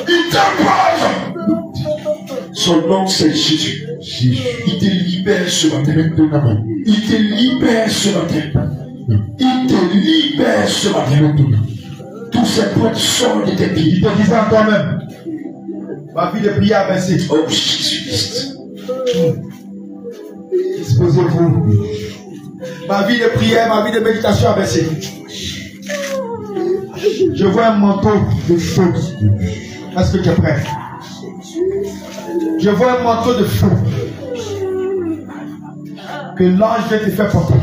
Il dépose. Son nom c'est Jésus. Il te libère ce matin. Il te libère ce matin. Il te libère ce matin. Tous ces points sortent de tes pieds. Il te disait à toi-même, ma vie de prière a baissé. Oh Jésus-Christ. Disposez-vous. Ma vie de prière, ma vie de méditation a baissé. Je vois un manteau de feu. Est-ce que tu es prêt? Je vois un manteau de feu que l'ange vient te faire porter.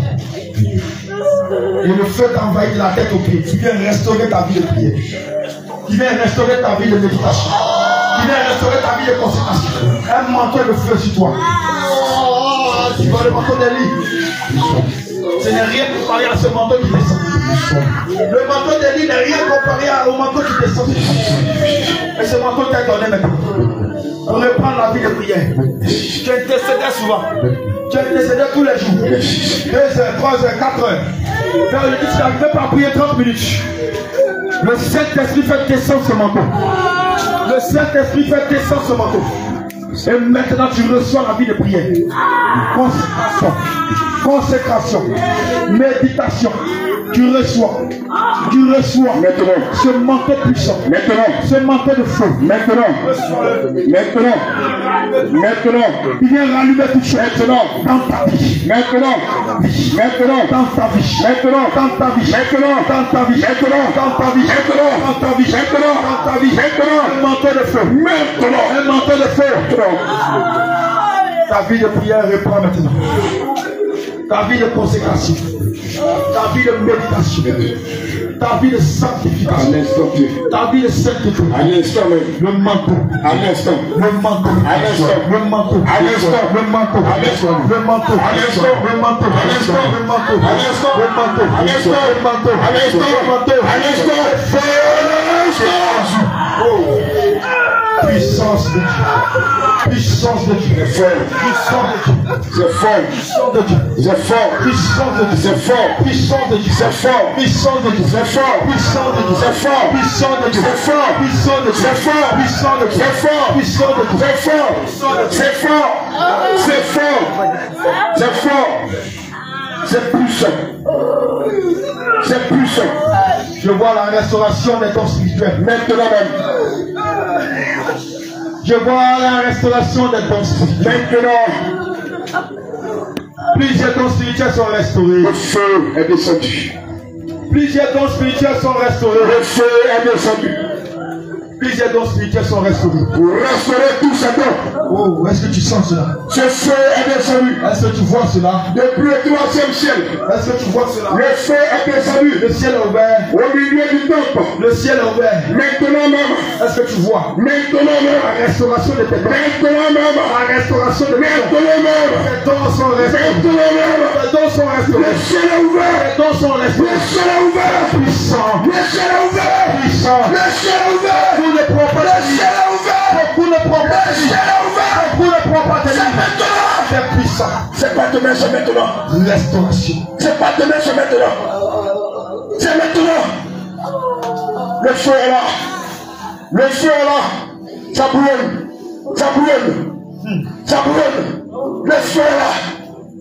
Et le feu t'envahit de la tête aux pieds. Tu viens restaurer ta vie de prière. Tu viens restaurer ta vie de méditation. Tu viens restaurer ta vie de consécration. Un manteau de feu sur toi. Tu vois le manteau d'Élie. Ce n'est rien comparé à ce manteau qui descend. Le manteau d'Élie n'est rien comparé au manteau qui descend. Et ce manteau t'a donné maintenant. On reprend la vie de prière. Tu intercédais souvent. Tu intercédais tous les jours. 2 heures, 3 heures, 4 heures. Quand je dis tu n'arrivais pas à prier 30 minutes. Le Saint-Esprit fait descendre ce manteau. Le Saint-Esprit fait descendre ce manteau. Et maintenant tu reçois la vie de prière. Consécration. Consécration. Méditation. Tu reçois. Tu reçois. Maintenant. Ce manteau puissant. Maintenant. Ce manteau de feu. Maintenant. Maintenant. Maintenant. Il vient rallumer tout ça. Maintenant. Dans ta vie. Maintenant. Maintenant. Dans ta vie. Maintenant. Dans ta vie. Maintenant. Dans ta vie. Maintenant. Dans ta vie. Maintenant. Dans ta vie. Maintenant. Dans ta vie. Maintenant. Un manteau de feu. Maintenant. Un manteau de feu. Ta vie de prière reprend maintenant. Ta vie de consécration. Ta vie de méditation. Ta vie de sanctification. Ta vie de sainteté. À l'instant même. Le manteau. À l'instant. Le manteau. À l'instant. Le manteau. À l'instant. Le manteau. À l'instant. Le manteau. À l'instant. Le manteau. À l'instant. Le manteau. À l'instant. Le manteau. À l'instant. Le manteau. À l'instant. Le manteau. À l'instant. Puissance de Dieu. Puissance de Dieu. C'est fort. Puissance de Dieu. C'est fort. Puissance de Dieu. C'est fort. Puissance de Dieu. C'est fort. Puissance de Dieu. C'est fort. Puissance de Dieu. C'est fort. Puissance de Dieu. C'est fort. Puissance de Dieu. C'est fort. Puissance de Dieu. C'est fort. Puissance de Dieu. C'est fort. Puissance de Dieu. C'est fort. C'est fort. C'est fort. C'est fort. C'est puissant. C'est puissant. Je vois la restauration des dons spirituels. Maintenant même. Je vois la restauration des dons spirituels. Maintenant. Plusieurs dons spirituels sont restaurés. Le feu est descendu. Plusieurs dons spirituels sont restaurés. Le feu est descendu. Plusieurs dons spirituels sont restaurés. Pour restaurer tous ces dons. Oh, est-ce que tu sens cela? Ce feu est descendu. Est-ce que tu vois cela? Depuis le 3e ciel. Est-ce que tu vois cela? Le feu est descendu. Le ciel est ouvert. Au milieu du temple. Le ciel est ouvert. Maintenant même. Est-ce que tu vois? Maintenant même. La restauration de tes dons. Maintenant même. La restauration de tes dons. Maintenant même. Tes dons sont restaurés. Maintenant même. Tes dons sont restaurés. Le ciel est ouvert. Tes dons sont restaurés. Le ciel est ouvert. Puissant. Le ciel est ouvert. Puissant. Le ciel est ouvert. Vous ne prenez pas. Le ciel est ouvert. Vous ne prenez pas. Le ciel est ouvert. Vous ne prenez pas. C'est maintenant. C'est puissant. C'est pas demain, c'est maintenant. Restauration. C'est pas demain, c'est maintenant. C'est maintenant. Le feu est là. Le feu est là. Ça brûle. Ça brûle. Ça brûle. Le feu est là.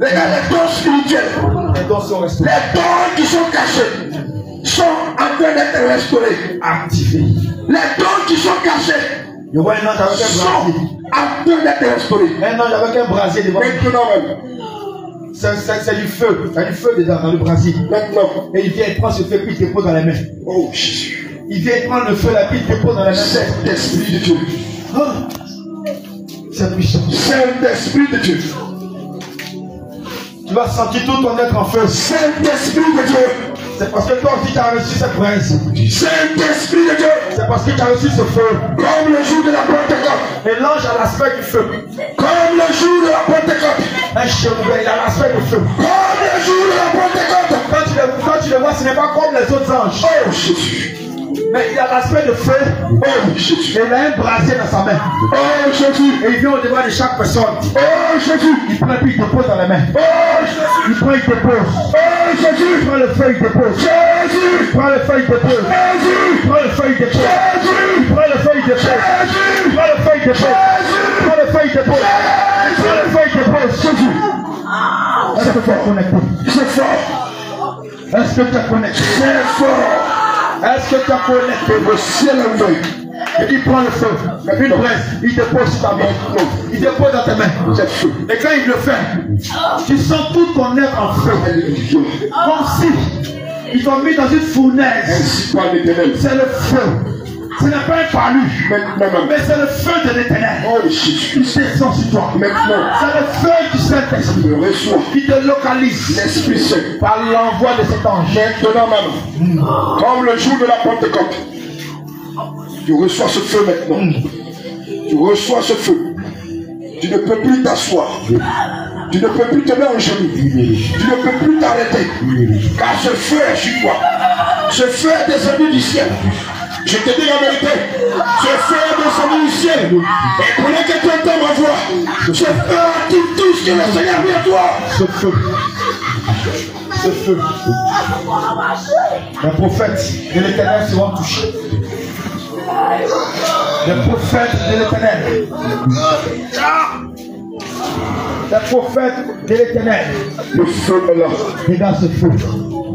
Regarde les dons spirituels. Les dons sont restaurés. Les dons qui sont cachés sont en train d'être restaurés. Activés. Les dons qui sont cachés Je vois un ange avec un sont brasier. en train d'être restaurés. Un ange avec un brasier devant lui. Maintenant même. C'est du feu. Il y a du feu dedans dans le brasier. Maintenant. Et il vient prendre ce feu puis il dépose dans les mains. Oh Jésus. Il vient prendre le feu là puis il dépose dans les mains. Saint-Esprit de Dieu. C'est puissant. Saint-Esprit de Dieu. Tu vas sentir tout ton être en feu. Saint-Esprit de Dieu. C'est parce que toi aussi tu as reçu cette presse. Saint-Esprit de Dieu. C'est parce que tu as reçu ce feu. Comme le jour de la Pentecôte. Et l'ange a l'aspect du feu. Comme le jour de la Pentecôte. Un chérubin, il a l'aspect du feu. Comme le jour de la Pentecôte. Quand tu le vois, ce n'est pas comme les autres anges. Oh Jésus. Mais il a l'aspect de feu. Oh Jésus. Et il a un brasier dans sa main. Oh Jésus. Et il vient au devant de chaque personne. Oh Jésus. Il prend puis il dépose dans la main. Oh Jésus. Il prend, il dépose. Oh Jésus. Il prend le feu, il dépose. Jésus. Il prend le feu, il dépose. Jésus. Il prend le feu, il dépose. Jésus. Il prend le feu, il dépose. Jésus. Il prend le feu, il dépose. Il prend le feu, il dépose. Il prend le feu, il dépose. Jésus. Est-ce que tu as connecté? C'est fort. Est-ce que tu as connecté? C'est fort. Est-ce que tu as connecté? Le ciel est ouvert. Et il prend le feu, une presse, il dépose sur ta main. Il dépose dans tes mains. C'est feu. Et quand il le fait, tu sens tout ton être en feu. Comme si ils t'ont mis dans une fournaise. Ainsi parle l'Éternel. C'est le feu. Ce n'est pas un palu. Mais c'est le feu de l'Éternel. Oh Jésus. Il descend sur toi. Maintenant. C'est le feu du Saint-Esprit Je reçois qui te localise l'Esprit Saint. par l'envoi de cet ange. Maintenant même. Comme le jour de la Pentecôte. Tu reçois ce feu maintenant. Tu reçois ce feu. Tu ne peux plus t'asseoir. Tu ne peux plus te mettre en genoux. Tu ne peux plus t'arrêter. Car ce feu est sur toi. Ce feu est descendu du ciel. Je te dis la vérité. Ce feu est descendu du ciel. Et pendant que tu entends ma voix, ce feu active tout ce que le Seigneur vient à toi. Ce feu. Ce feu. Les prophètes de l'Éternel seront touchés. Les prophètes de l'Éternel. Les prophètes de l'Éternel. Le feu est là. Regarde ce feu.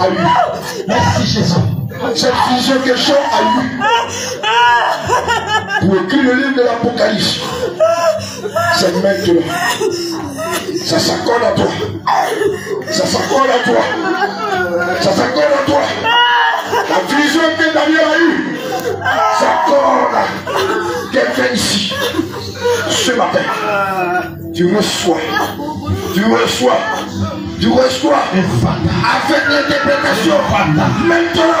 a eu. Merci Jésus. Cette vision que Jean a eue pour écrire le livre de l'Apocalypse, c'est maintenant. Ça s'accorde à toi. Ça s'accorde à toi. Ça s'accorde à toi. La vision que Daniel a eue s'accorde à quelqu'un ici. Ce matin, tu reçois. Tu reçois. Tu reçois avec l'interprétation. Maintenant.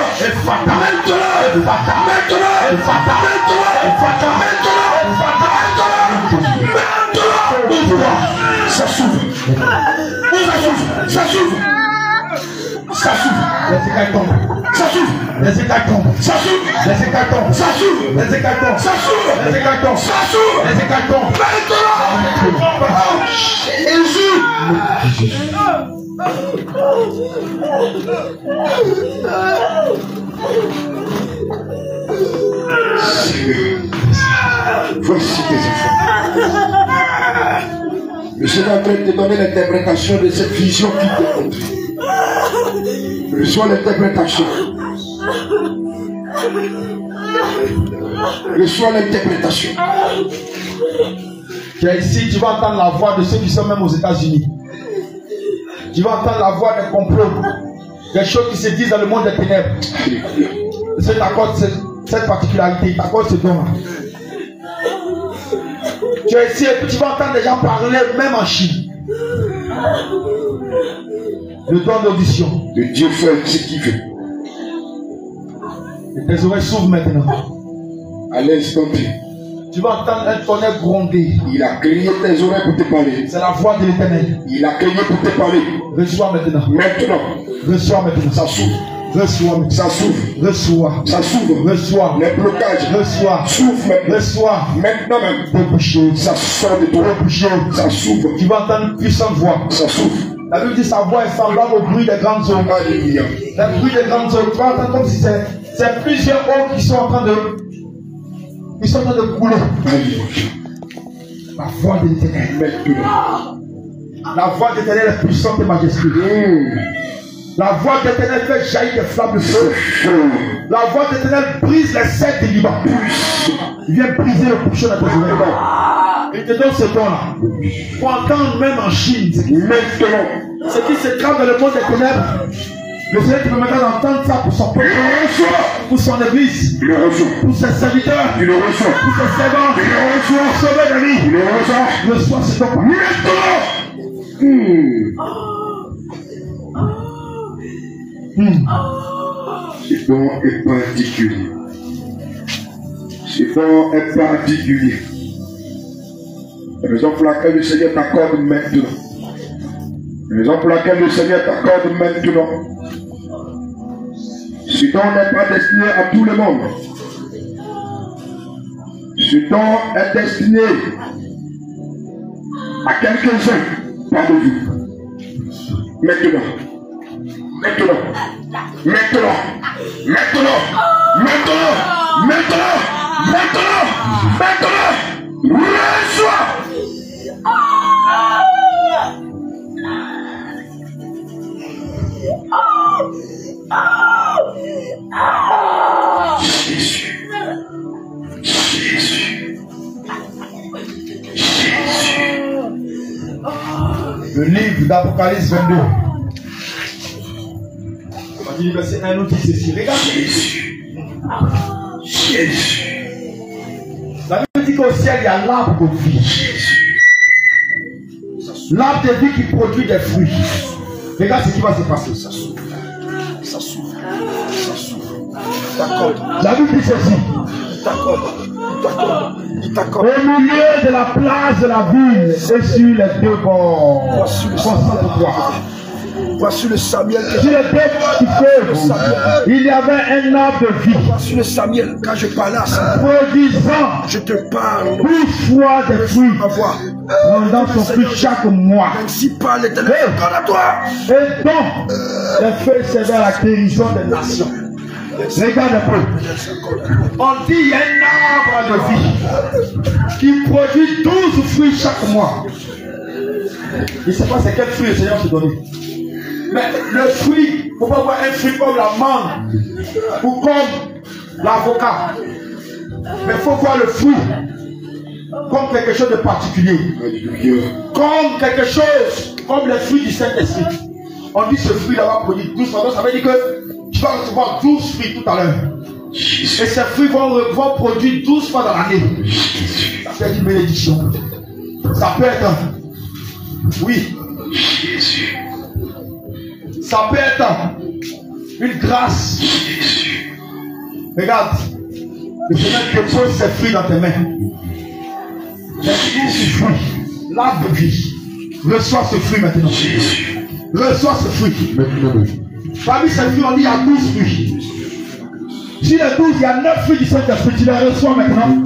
Ça s'ouvre. Ça s'ouvre. Ça s'ouvre. Les écailles tombent. Ça s'ouvre. Les écailles tombent. Ça s'ouvre. Les écailles tombent. Ça s'ouvre. Les écailles tombent. Ça s'ouvre. Les écailles tombent. Ça s'ouvre. Les écailles tombent. Voici tes enfants. Je suis en train de te donner l'interprétation de cette vision qui te montre. Reçois l'interprétation. Reçois l'interprétation. Tu es ici, tu vas entendre la voix de ceux qui sont même aux États-Unis. Tu vas entendre la voix des complots, des choses qui se disent dans le monde des ténèbres. C'est t'accorde cette particularité, t'accorde ce don. Tu es ici et puis tu vas entendre des gens parler même en Chine. Le don d'audition. De Dieu fait ce qu'il veut. Et tes oreilles s'ouvrent maintenant. À l'instant T. Tu vas entendre un tonnerre gronder. Il a créé tes oreilles pour te parler. C'est la voix de l'Éternel. Il a créé pour te parler. Reçois maintenant. Maintenant. Reçois maintenant. Ça s'ouvre. Reçois maintenant. Ça s'ouvre. Reçois. Ça s'ouvre. Reçois. Les blocages. Reçois. S'ouvre maintenant. Reçois. Maintenant même. Débouché. Ça sort de toi. Débouché. Ça s'ouvre. Tu vas entendre une puissante voix. Ça s'ouvre. La Bible dit sa voix est semblable au bruit des grandes eaux. Alléluia. Le bruit des grandes eaux. Tu vas entendre comme si c'est plusieurs eaux qui sont en train de couler. Alléluia. La voix de l'Éternel. Maintenant. La voix de l'Éternel est puissante et majestueuse. La voix de l'Éternel fait jaillir des flammes de feu. La voix de l'Éternel brise les cèdres du Liban. Il vient briser le bouchon de tes oreilles. Il te donne ce don-là. Pour entendre même en Chine. Ce qui se trame dans le monde des ténèbres. Le Seigneur te permettra d'entendre ça pour son peuple, pour son église, pour ses serviteurs, pour ses servants, pour sauver la vie. Le soir, c'est ton Ce don est particulier. Ce don est particulier. La raison pour laquelle le Seigneur t'accorde maintenant. La raison pour laquelle le Seigneur t'accorde maintenant. Ce don n'est pas destiné à tout le monde. Ce don est destiné à quelques-uns parmi vous. Maintenant. Maintenant. Maintenant. Maintenant. Maintenant. Maintenant. Maintenant. Maintenant. Reçois. Jésus. Jésus. Jésus. Le livre d'Apocalypse 22. Le verset 1 nous dit ceci. Regarde. Jésus. Jésus. La Bible dit qu'au ciel, il y a l'arbre de vie. L'arbre de vie qui produit des fruits. Regarde ce qui va se passer. Ça s'ouvre. Ça s'ouvre. Ça s'ouvre. D'accord. La Bible dit ceci. D'accord. D'accord. D'accord. Au milieu de la place de la ville et sur les deux bords. Concentre-toi. Voici le Samuel. Sur les deux bords du feu, il y avait un arbre de vie. Voici le Samuel. Quand je parlais à ça, produisant je te parle. 12 fois des fruits. Rendant son fruit chaque mois. Ainsi parle l'Éternel à toi. Et donc, les feuilles servaient à la guérison des nations. Regarde un peu. On dit il y a un arbre de vie qui produit 12 fruits chaque mois. Je ne sais pas c'est quel fruit le Seigneur te donne. Mais Le fruit, il ne faut pas voir un fruit comme la mangue ou comme l'avocat. Mais il faut voir le fruit comme quelque chose de particulier. Comme quelque chose, comme le fruit du Saint-Esprit. On dit ce fruit-là va produire 12 fois. Ça veut dire que tu vas recevoir 12 fruits tout à l'heure. Et ces fruits vont produire 12 fois dans l'année. Ça peut être une bénédiction. Ça peut être, oui, ça peut être une grâce. Regarde, le Seigneur te pose ses fruits dans tes mains. Les fruits, l'arbre de vie. Reçois ce fruit maintenant. Reçois ce fruit. Parmi ces fruits, on dit il y a 12 fruits. Si les 12, il y a 9 fruits du Saint-Esprit, tu les reçois maintenant.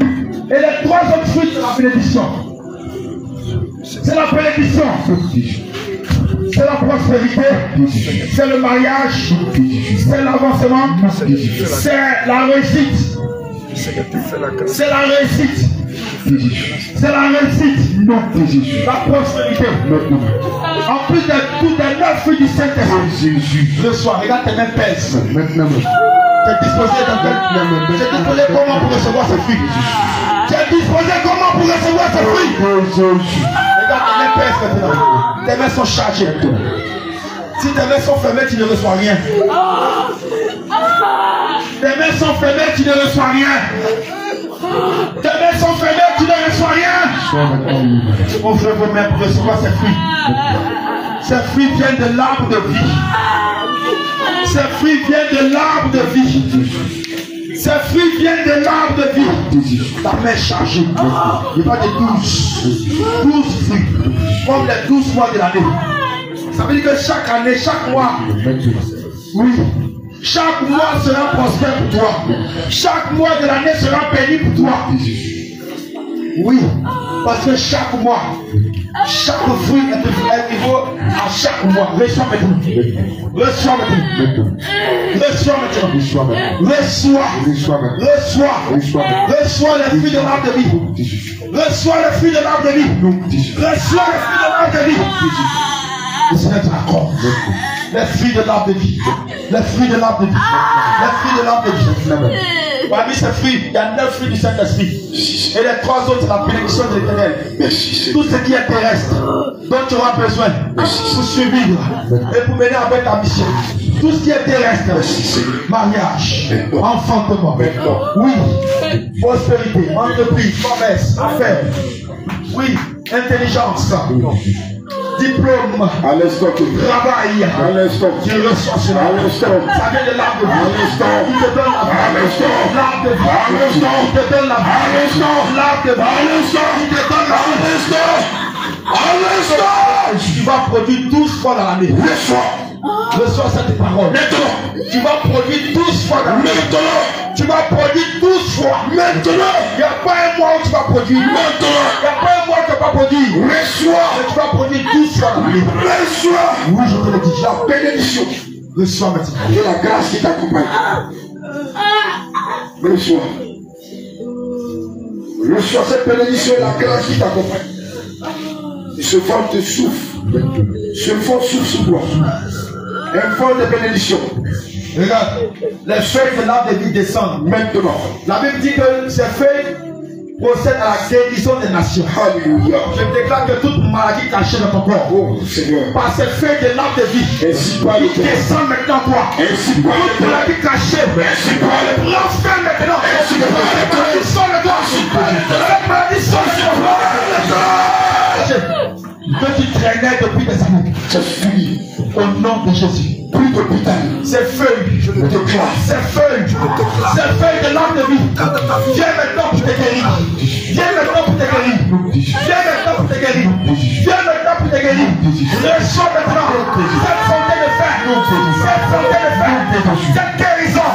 Et les 3 autres fruits, c'est la bénédiction. C'est la bénédiction. C'est la prospérité. C'est le mariage. C'est l'avancement. C'est la réussite. C'est la réussite. C'est la réussite. La prospérité. En plus de tous les 9 fruits du Saint-Esprit, reçois. Regarde tes mains pèsent. Tu es disposé comment pour recevoir ce fruit. Tu es disposé comment pour recevoir ce fruit. Regarde tes mains pèsent maintenant. Tes mains sont chargées. Si tes mains sont fermées, tu ne reçois rien. Tes mains sont fermées, tu ne reçois rien. Tes mains sont fermées, tu ne reçois rien. Ouvrez vos mains pour recevoir ces fruits. Ces fruits viennent de l'arbre de vie. Ces fruits viennent de l'arbre de vie. Ces fruits viennent de l'arbre de vie. Ta main est chargée. Il va de 12 fruits. Comme les 12 mois de l'année. Ça veut dire que chaque année, chaque mois, oui, chaque mois sera prospère pour toi. Chaque mois de l'année sera béni pour toi. Oui, parce que chaque mois, chaque fruit est équivaut à chaque mois. Reçois maintenant. Reçois maintenant. Reçois maintenant. Reçois les fruits de l'arbre de vie. Reçois les fruits de l'arbre de vie. Reçois les fruits de l'arbre de vie. Le Seigneur te l'accorde. Les fruits de l'arbre de vie. Les fruits de l'arbre de vie. Les fruits de l'arbre de vie. Parmi ces fruits, il y a 9 fruits du Saint-Esprit. Et les 3 autres, c'est la bénédiction de l'Éternel. Tout ce qui est terrestre, dont tu auras besoin pour survivre et pour mener avec ta mission. Tout ce qui est terrestre, mariage, enfantement, oui, prospérité, entreprise, commerce, affaires, oui, intelligence, diplôme, travail, tu reçois cela. Ça vient de l'arbre de vie. Il te donne la vie. L'arbre de vie. Il te donne la vie. L'arbre de vie. Il te donne la vie. Tu vas produire 12 fois dans l'année. Reçois cette parole. Tu vas produire 12 fois dans l'année. Tu vas produire 12 fois. Maintenant. Il n'y a pas un mois où tu vas produire. Maintenant. Il n'y a pas un mois où tu ne vas pas produire. Reçois. Mais tu vas produire 12 fois dans l'année. Reçois. Oui, je te le dis. La bénédiction. Reçois maintenant. Et la grâce qui t'accompagne. Reçois. Reçois cette bénédiction et la grâce qui t'accompagne. Et ce vent te souffle. Ce vent souffle sur toi. Un vent de bénédiction. Regarde, les feuilles de l'arbre de vie descendent maintenant. La Bible dit que ces feuilles procèdent à la guérison des nations. Alléluia. Je déclare que toute maladie cachée dans ton corps, par ces feuilles de l'arbre de vie, qui descendent maintenant toi. Toute maladie cachée, prends fin maintenant. Cette maladie sort de toi. Cette maladie sort de toi. Que tu traînais depuis des années. C'est fini. Au nom de Jésus. Plus d'hôpital. Ces feuilles, je le déclare. Ces feuilles de l'arbre de vie. Viens maintenant pour te guérir. Viens maintenant pour te guérir. Viens maintenant pour te guérir. Viens maintenant pour te guérir. Reçois maintenant cette santé de fer. Cette santé de fer. Cette guérison.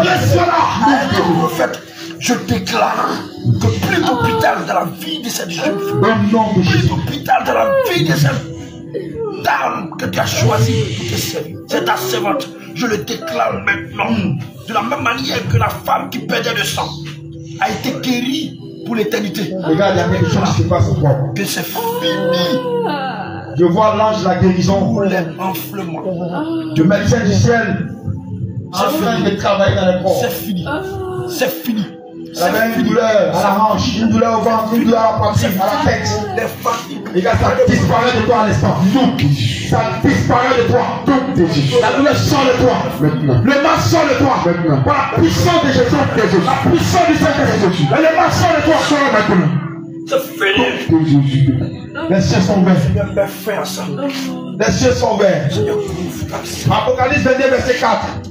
Reçois-la. En fait, je déclare que plus d'hôpital dans la vie de cette jeune fille. Plus d'hôpital dans la vie de cette dame que tu as choisie pour te servir. C'est ta servante. Je le déclare maintenant. De la même manière que la femme qui perdait le sang a été guérie pour l'éternité. Regarde, il y a quelque chose qui se passe encore. Que c'est fini. Je vois l'ange de la guérison. Du médecin du ciel. En train de travailler dans le corps. C'est fini. C'est fini. Il avait une douleur à la hanche, une douleur au ventre, une douleur à la poitrine, à la tête. Et quand ça disparaît de toi à l'instant. Ça disparaît de toi. La douleur sort de toi. Le mal sort de toi. Par la puissance de Jésus. La puissance du Saint-Esprit. Et le mal sort de toi. Sort maintenant. C'est fini. Les cieux sont ouverts. Les cieux sont ouverts. Apocalypse 22, verset 4.